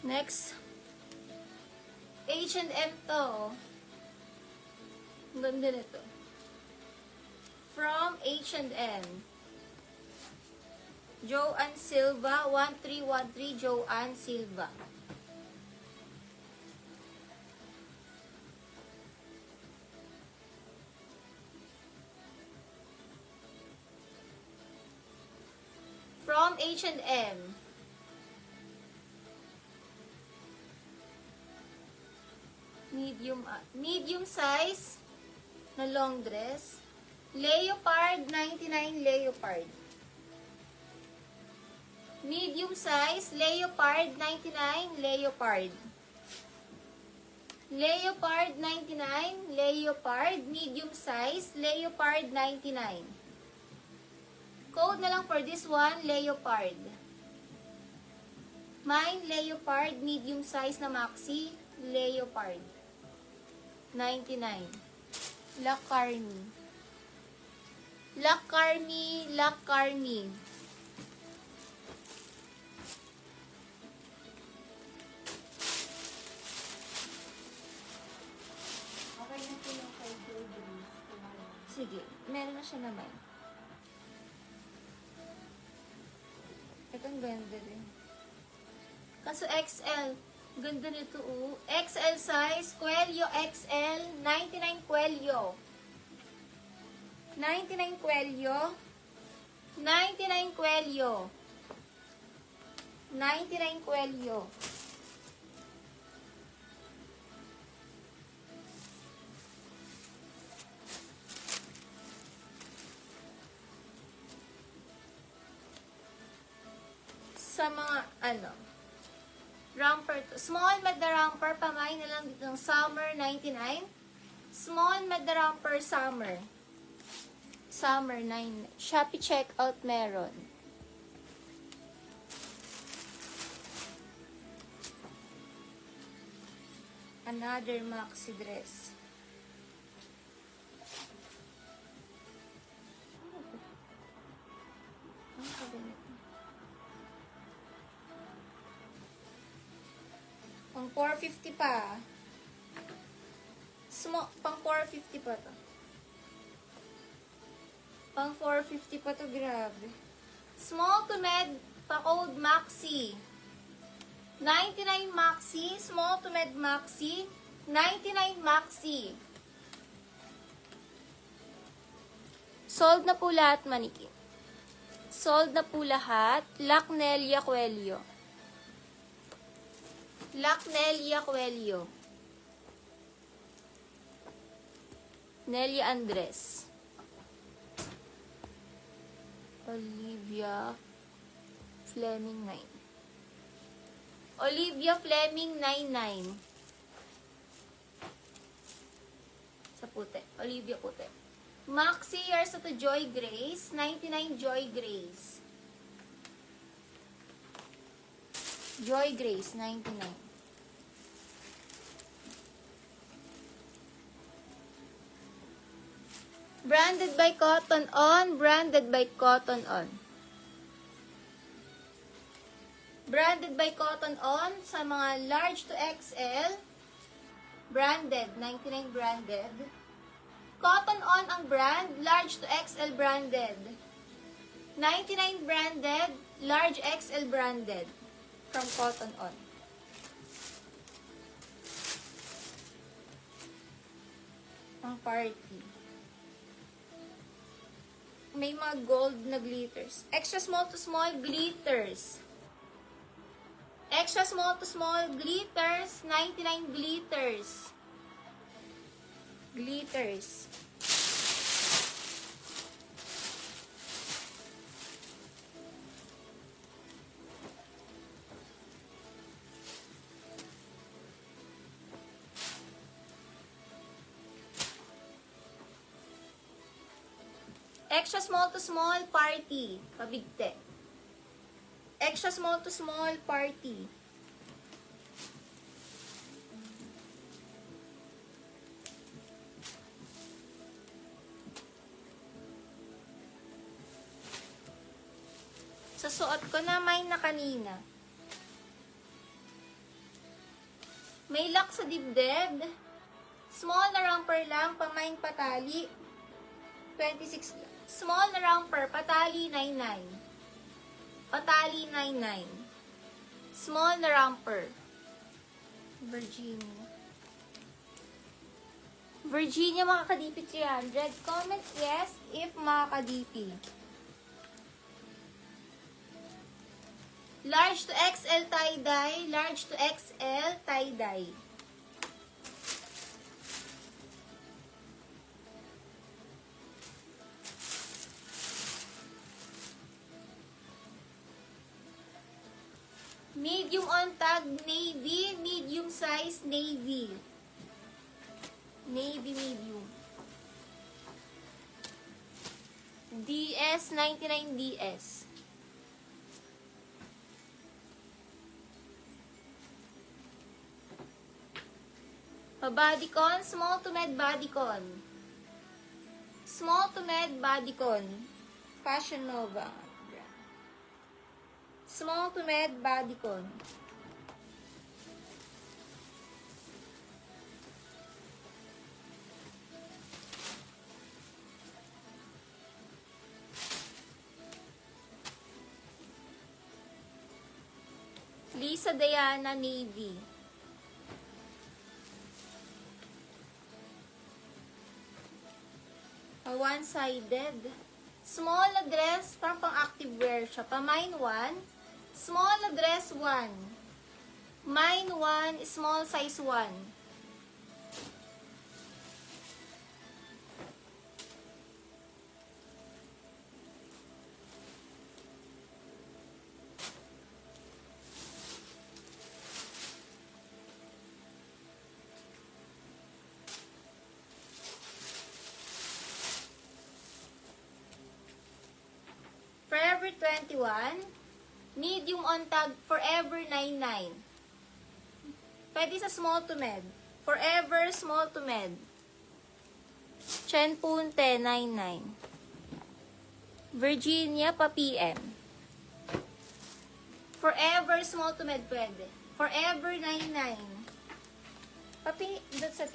Next, H&M to. Ang ganda nito. From H&M. Joanne Silva, 1313 Joanne Silva. From H&M. Medium size na long dress. Leopard, 99 leopard. Medium size, leopard, 99 leopard. Leopard, 99 leopard. Medium size, leopard, 99. Code na lang for this one, leopard. Mine, leopard, medium size na maxi, leopard. 99. La Carmi. La Carmi, La Carmi. Okay na po yung kay Jojo. Sige, meron na siya naman. Ito ang ganda din. Kaso XL. Ganda nito oh. XL size. Cuello XL. 99 Cuello. 99 Cuello. 99 Cuello. 99 Cuello. Sa mga romper to. Small med na romper, pamain na lang dito ng summer 99. Small med na romper summer. Summer 9. Shopee checkout meron. Another maxi dress. Ano sabi nito? Pang 450 pa. Pang 450 pa to. Pang 450 pa to, grabe. Small to med, pa-code maxi. 99 maxi, small to med maxi. 99 maxi. Sold na po lahat, maniki. Sold na po lahat. Lacnelia Cuello. Lacnelia Cuello. Nelia Andres. Olivia Fleming 9. Olivia Fleming 99. Sa puti. Olivia puti. Maxi years to Joy Grace. 99 Joy Grace. Joy Grace 99. Branded by Cotton On. Branded by Cotton On. Branded by Cotton On sa mga large to XL. Branded. 99 branded. Cotton On ang brand. Large to XL branded. 99 branded. Large XL branded. From Cotton On. Ang party. May mga gold na glitters. Extra small to small glitters. Extra small to small glitters. 99 glitters. Glitters. Extra small to small party. Pabigte. Extra small to small party. Sa suot ko na may na kanina. May lock sa dibdib. Small na romper lang, pamain patali. 26. Small na romper, patali 99. Patali 99. Small na romper. Virginia. Virginia, makakadipit 300. Comment yes if makakadipit. Large to XL tie-dye. Large to XL tie-dye. Medium on tag, navy. Medium size, navy. Navy medium. DS, 99 DS. Bodycon, small to med bodycon. Small to med bodycon. Fashion Nova. Small to med bodycon. Lisa Diana Navy. One-sided. Small na dress, parang pang-active wear siya. Pa-mine 1. Small na dress 1. Mine 1, small size 1. Forever 21. Medium on tag, Forever 99. Pwede sa small to med. Forever small to med. Chen Punte 99. Virginia pa PM. Forever small to med pwede. Forever 99. Papi, dot sa